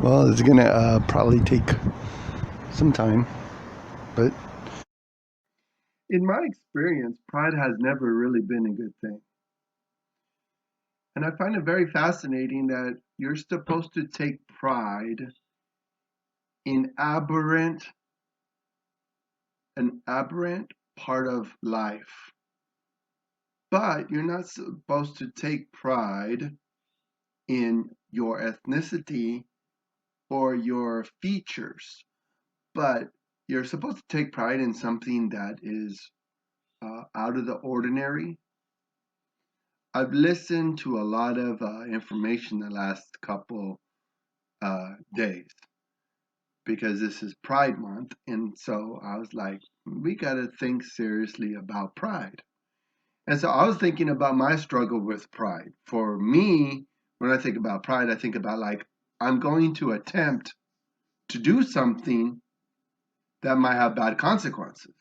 Well, it's gonna probably take some time, but In my experience, pride has never really been a good thing. And I find it very fascinating that you're supposed to take pride in an aberrant part of life. But you're not supposed to take pride in your ethnicity or your features, but you're supposed to take pride in something that is out of the ordinary. I've listened to a lot of information the last couple days because this is Pride Month, and so I was like, we got to think seriously about pride. And so I was thinking about my struggle with pride. For me, when I think about pride, I think about like, I'm going to attempt to do something that might have bad consequences.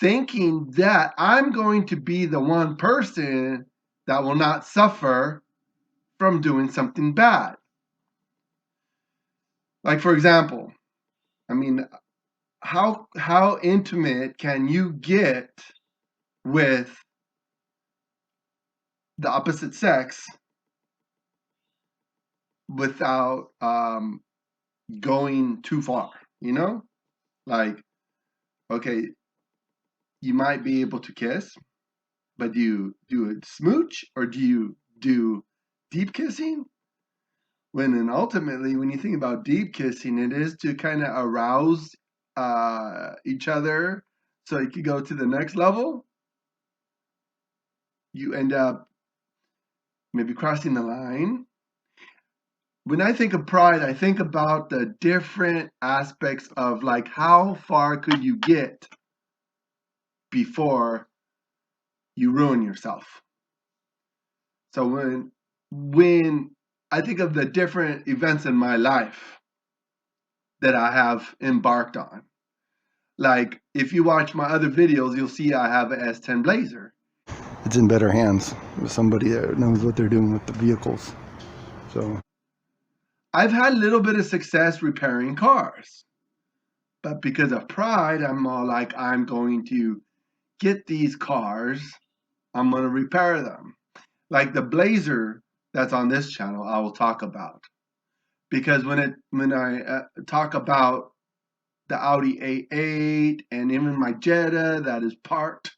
Thinking that I'm going to be the one person that will not suffer from doing something bad. Like, for example, I mean, how intimate can you get with the opposite sex without going too far? You know, like, okay, you might be able to kiss, but do you do a smooch or do you do deep kissing? And ultimately, when you think about deep kissing, it is to kind of arouse each other so you could go to the next level. You end up maybe crossing the line. When I think of pride, I think about the different aspects of like how far could you get before you ruin yourself. So when I think of the different events in my life that I have embarked on, like if you watch my other videos, you'll see I have an S10 Blazer. it's in better hands with somebody that knows what they're doing with the vehicles. So I've had a little bit of success repairing cars, but because of pride, I'm all like, I'm going to get these cars, I'm going to repair them. Like the Blazer that's on this channel, I will talk about. Because when I talk about the Audi A8 and even my Jetta that is parked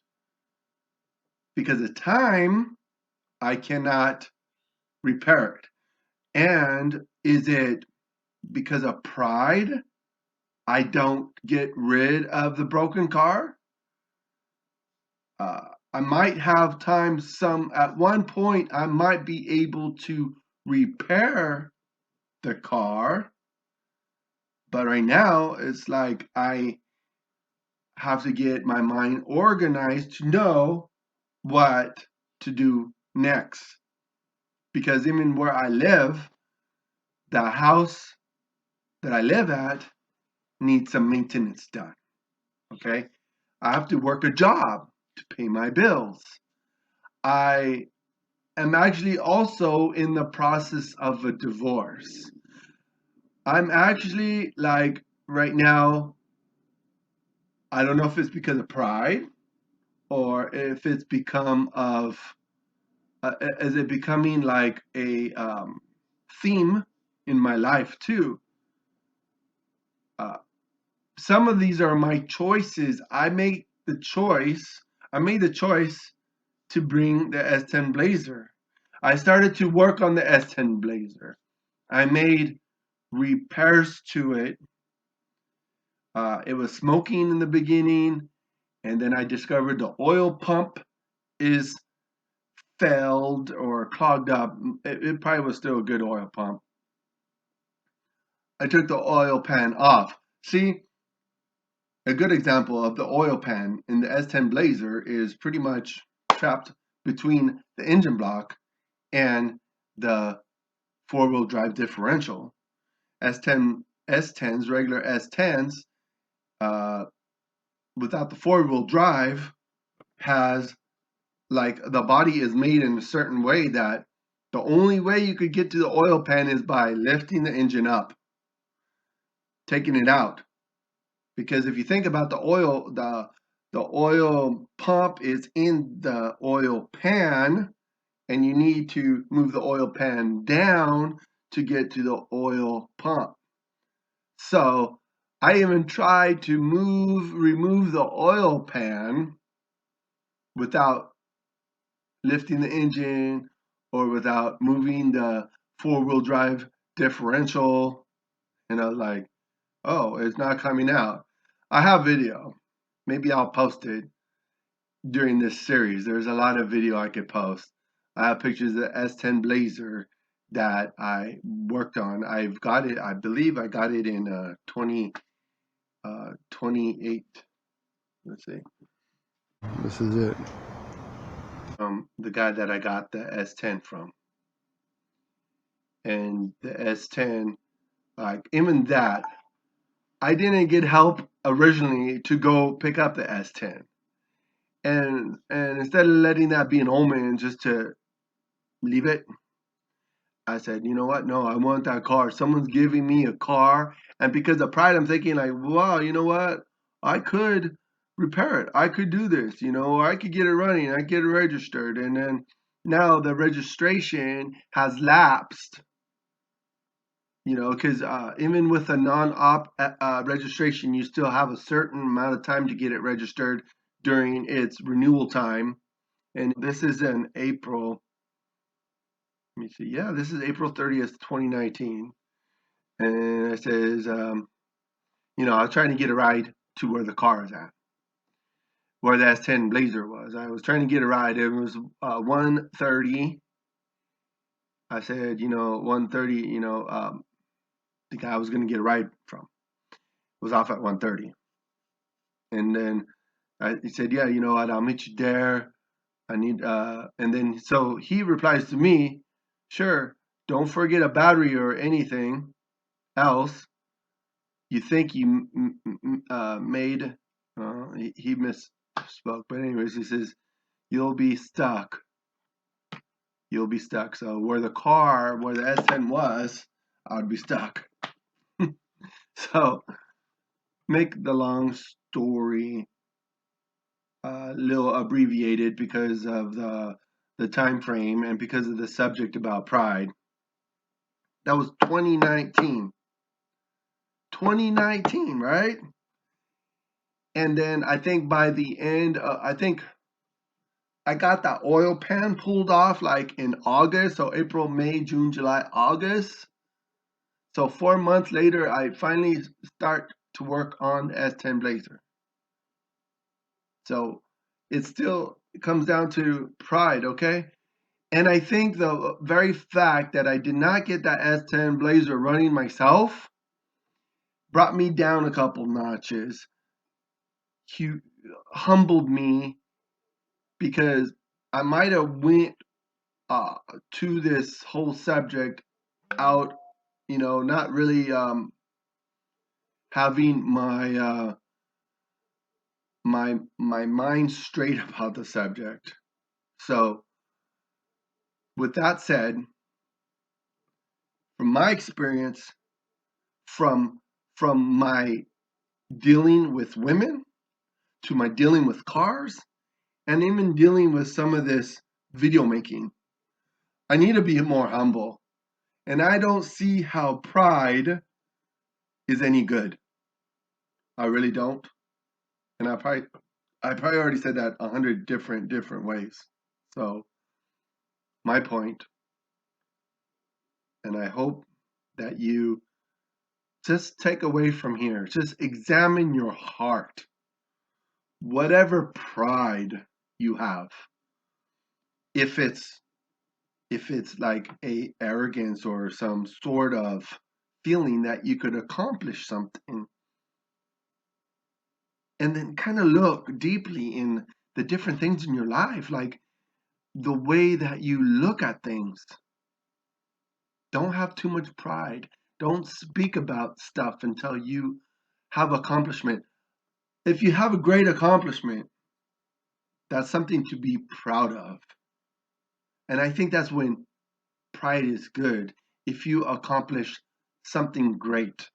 because of time, I cannot repair it. And is it because of pride I don't get rid of the broken car? I might have time some at one point I might be able to repair the car, but right now it's like I have to get my mind organized to know what to do next. Because even where I live, the house that I live at needs some maintenance done. Okay. I have to work a job to pay my bills. I am actually also in the process of a divorce. I'm actually like right now, I don't know if it's because of pride or if it's become of, is it becoming like a theme in my life too? Uh, some of these are my choices. I made the choice to bring the S10 Blazer. I started to work on the S10 Blazer. I made repairs to it. It was smoking in the beginning, and then I discovered the oil pump is failed or clogged up. It probably was still a good oil pump. I took the oil pan off. See, a good example of the oil pan in the S10 Blazer is pretty much trapped between the engine block and the four-wheel drive differential. S10s, regular S10s, uh, without the four-wheel drive, has like the body is made in a certain way that The only way you could get to the oil pan is by lifting the engine up, taking it out. Because if you think about the oil pump is in the oil pan, and you need to move the oil pan down to get to the oil pump. So I even tried to remove the oil pan without lifting the engine or without moving the four-wheel drive differential. And I was like, oh, it's not coming out. I have video. Maybe I'll post it during this series. There's a lot of video I could post. I have pictures of the S10 Blazer that I worked on. I've got it, I believe I got it in 28. Let's see. This is it. The guy that I got the S10 from. And the S10, like even that, I didn't get help originally to go pick up the S10. And instead of letting that be an omen just to leave it, I said, you know what? No, I want that car. Someone's giving me a car. And because of pride, I'm thinking like, wow, you know what? I could repair it. I could do this, or I could get it running. I get it registered. And then now the registration has lapsed, because even with a non-op registration, you still have a certain amount of time to get it registered during its renewal time. And this is in April. Let me see. Yeah, this is April 30th, 2019. And it says, I was trying to get a ride to where the car is at, where the S10 Blazer was. I was trying to get a ride. It was 1:30. I said, 1:30, the guy I was going to get a ride from was off at 1:30. And then he said, yeah, you know what, I'll meet you there. I need, and then so he replies to me, sure, don't forget a battery or anything else. You think you made, he misspoke, but anyways, he says, you'll be stuck. You'll be stuck. So where the S10 was, I would be stuck. So make the long story a little abbreviated because of the time frame and because of the subject about pride. That was 2019. 2019, right? And then I think by the end, I think I got that oil pan pulled off like in August. So April, May, June, July, August. So 4 months later, I finally start to work on the S10 Blazer. So it still comes down to pride, okay? And I think the very fact that I did not get that S10 Blazer running myself brought me down a couple notches. Humbled me because I might have went to this whole subject out, not really having my my mind straight about the subject. So, with that said, from my experience, from my dealing with women to my dealing with cars, and even dealing with some of this video making, I need to be more humble. And I don't see how pride is any good. I really don't. And I probably already said that 100 different ways. So my point, and I hope that you just take away from here, just examine your heart. Whatever pride you have, if it's like a arrogance or some sort of feeling that you could accomplish something, and then kind of look deeply in the different things in your life, like the way that you look at things. Don't have too much pride. Don't speak about stuff until you have accomplishment. If you have a great accomplishment, that's something to be proud of. And I think that's when pride is good if you accomplish something great.